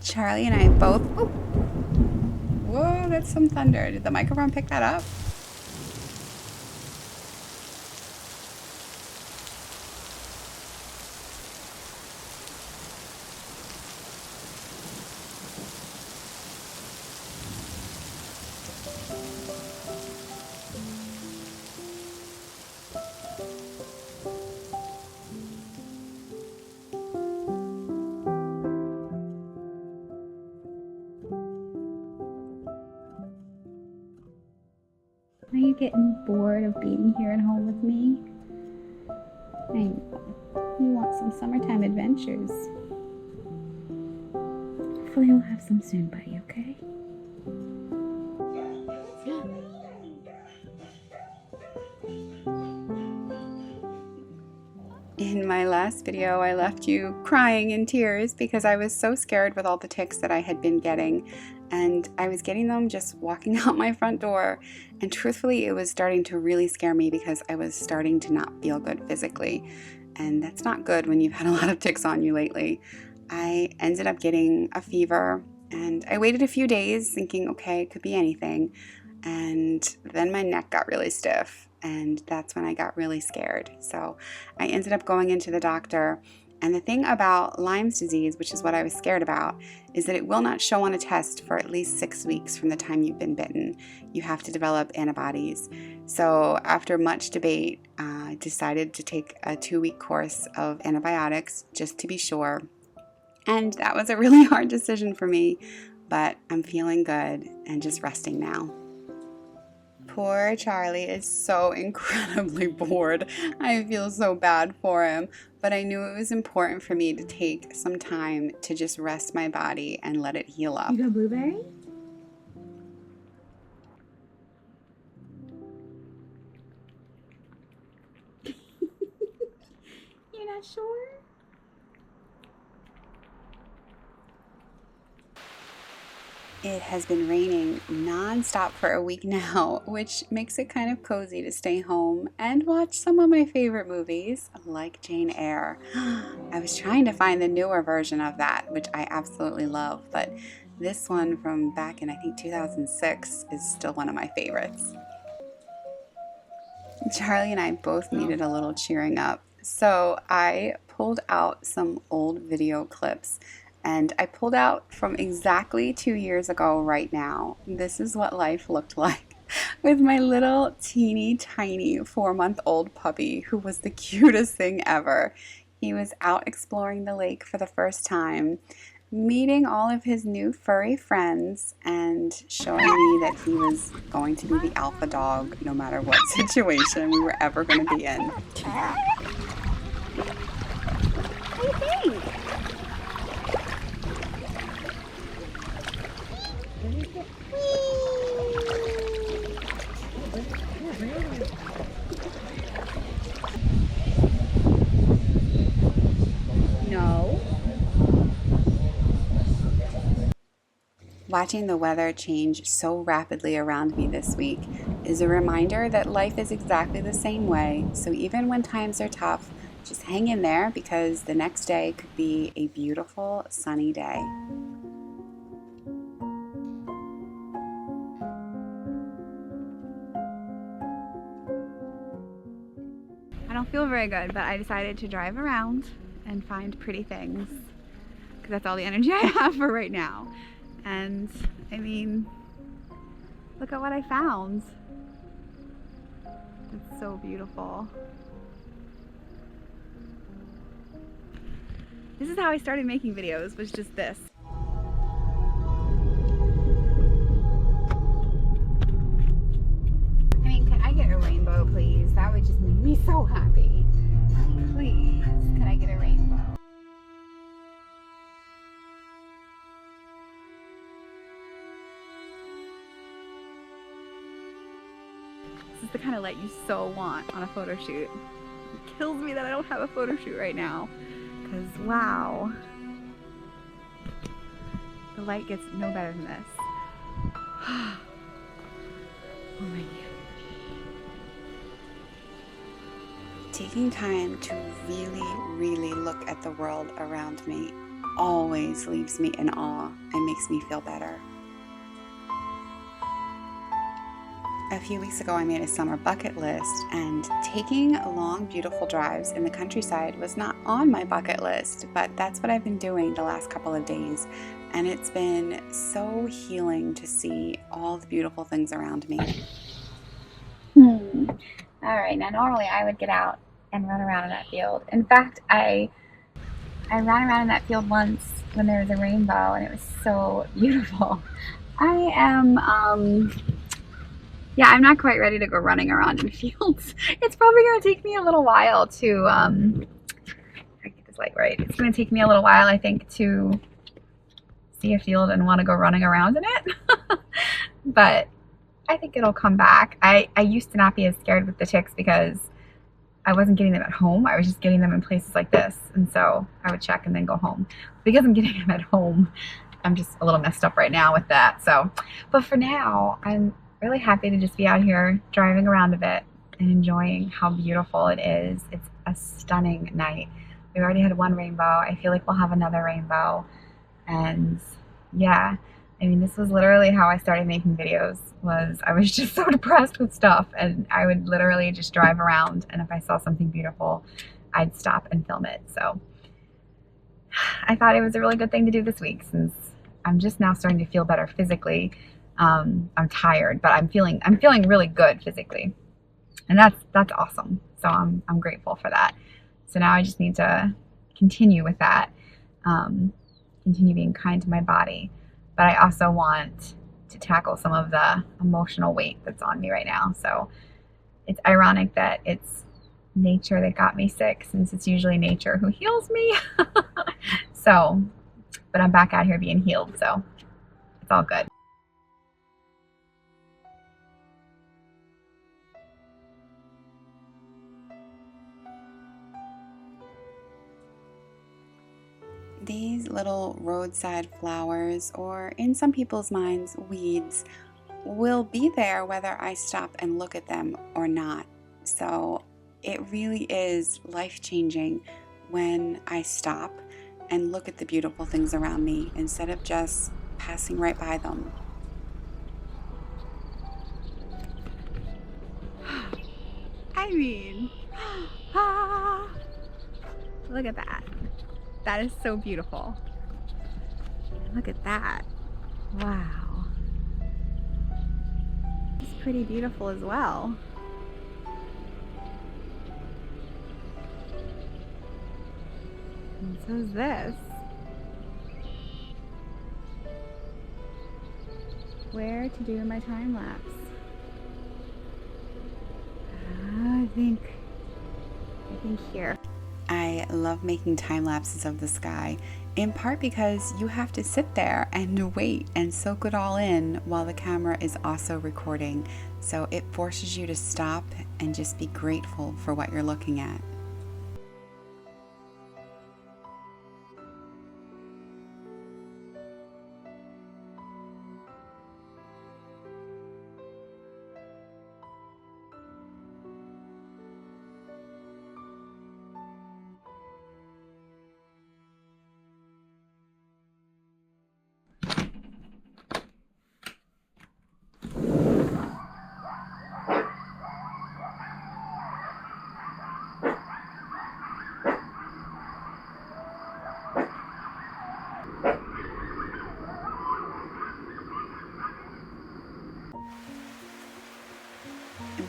Charlie and I both... Oh. Whoa, that's some thunder. Did the microphone pick that up? Are you getting bored of being here at home with me? I know. You want some summertime adventures. Hopefully we'll have some soon, buddy, okay? In my last video, I left you crying in tears because I was so scared with all the ticks that I had been getting. And I was getting them just walking out my front door. And truthfully, it was starting to really scare me because I was starting to not feel good physically. And that's not good when you've had a lot of ticks on you lately. I ended up getting a fever and I waited a few days thinking, okay, it could be anything. And then my neck got really stiff. And that's when I got really scared. So I ended up going into the doctor. And the thing about Lyme's disease, which is what I was scared about, is that it will not show on a test for at least 6 weeks from the time you've been bitten. You have to develop antibodies. So after much debate, I decided to take a 2-week course of antibiotics just to be sure. And that was a really hard decision for me, but I'm feeling good and just resting now. Poor Charlie is so incredibly bored. I feel so bad for him, but I knew it was important for me to take some time to just rest my body and let it heal up. You got blueberry? You're not sure? It has been raining non-stop for a week now, which makes it kind of cozy to stay home and watch some of my favorite movies, like Jane Eyre. I was trying to find the newer version of that, which I absolutely love, but this one from back in, I think, 2006 is still one of my favorites. Charlie and I both needed a little cheering up, so I pulled out some old video clips. And I pulled out from exactly 2 years ago right now. This is what life looked like with my little teeny tiny 4-month-old puppy who was the cutest thing ever. He was out exploring the lake for the first time, meeting all of his new furry friends and showing me that he was going to be the alpha dog no matter what situation we were ever going to be in. What do you think? No. Watching the weather change so rapidly around me this week is a reminder that life is exactly the same way. So even when times are tough, just hang in there because the next day could be a beautiful sunny day. I don't feel very good, but I decided to drive around and find pretty things because that's all the energy I have for right now. And I mean, look at what I found. It's so beautiful. This is how I started making videos, was just this. I mean, can I get a rainbow, please? That would just make me so happy. Please, can I get a rainbow? This is the kind of light you so want on a photo shoot. It kills me that I don't have a photo shoot right now. Because, wow. The light gets no better than this. Oh my God. Taking time to really look at the world around me always leaves me in awe and makes me feel better. A few weeks ago, I made a summer bucket list, and taking long, beautiful drives in the countryside was not on my bucket list, but that's what I've been doing the last couple of days, and it's been so healing to see all the beautiful things around me. All right, now normally I would get out and run around in that field. In fact, I ran around in that field once when there was a rainbow, and it was so beautiful. I am, I'm not quite ready to go running around in fields. It's probably going to take me a little while to, I get this light right. It's going to take me a little while, I think, to see a field and want to go running around in it. But I think it'll come back. I used to not be as scared with the ticks because I wasn't getting them at home. I was just getting them in places like this. And so I would check and then go home. Because I'm getting them at home, I'm just a little messed up right now with that. So, but for now, I'm really happy to just be out here driving around a bit and enjoying how beautiful it is. It's a stunning night. We already had one rainbow. I feel like we'll have another rainbow. And yeah, I mean, this was literally how I started making videos. I was just so depressed with stuff, and I would literally just drive around, and if I saw something beautiful, I'd stop and film it. So I thought it was a really good thing to do this week, since I'm just now starting to feel better physically. I'm tired, but I'm feeling really good physically, and that's awesome. So I'm grateful for that. So now I just need to continue with that, continue being kind to my body, but I also want to tackle some of the emotional weight that's on me right now. So it's ironic that it's nature that got me sick, since it's usually nature who heals me. So, but I'm back out here being healed, so it's all good. These little roadside flowers, or in some people's minds, weeds, will be there whether I stop and look at them or not. So it really is life-changing when I stop and look at the beautiful things around me instead of just passing right by them. I mean, look at that. That is so beautiful. Look at that. Wow. It's pretty beautiful as well. And so is this. Where to do my time lapse? I think here. I love making time lapses of the sky, in part because you have to sit there and wait and soak it all in while the camera is also recording. So it forces you to stop and just be grateful for what you're looking at.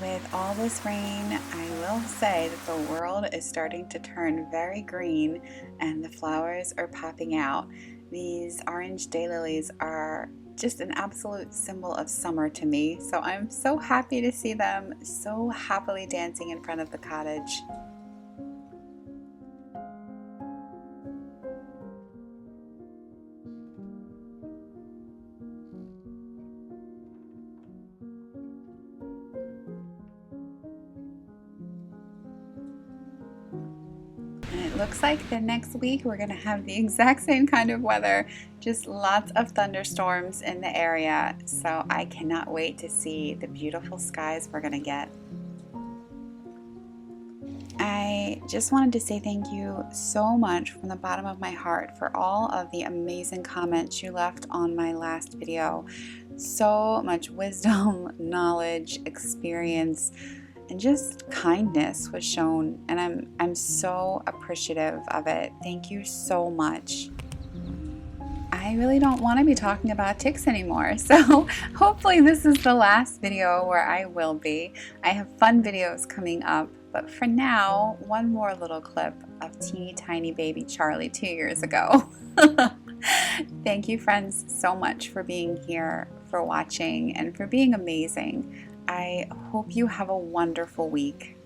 With all this rain, I will say that the world is starting to turn very green and the flowers are popping out. These orange daylilies are just an absolute symbol of summer to me, so I'm so happy to see them so happily dancing in front of the cottage. Looks like the next week we're going to have the exact same kind of weather, just lots of thunderstorms in the area. So I cannot wait to see the beautiful skies we're going to get. I just wanted to say thank you so much from the bottom of my heart for all of the amazing comments you left on my last video. So much wisdom, knowledge, experience, and just kindness was shown, and I'm so appreciative of it. Thank you so much. I really don't want to be talking about ticks anymore, so hopefully this is the last video where I will be. I have fun videos coming up, but for now, one more little clip of teeny tiny baby Charlie 2 years ago. Thank you, friends, so much for being here, for watching, and for being amazing. I hope you have a wonderful week.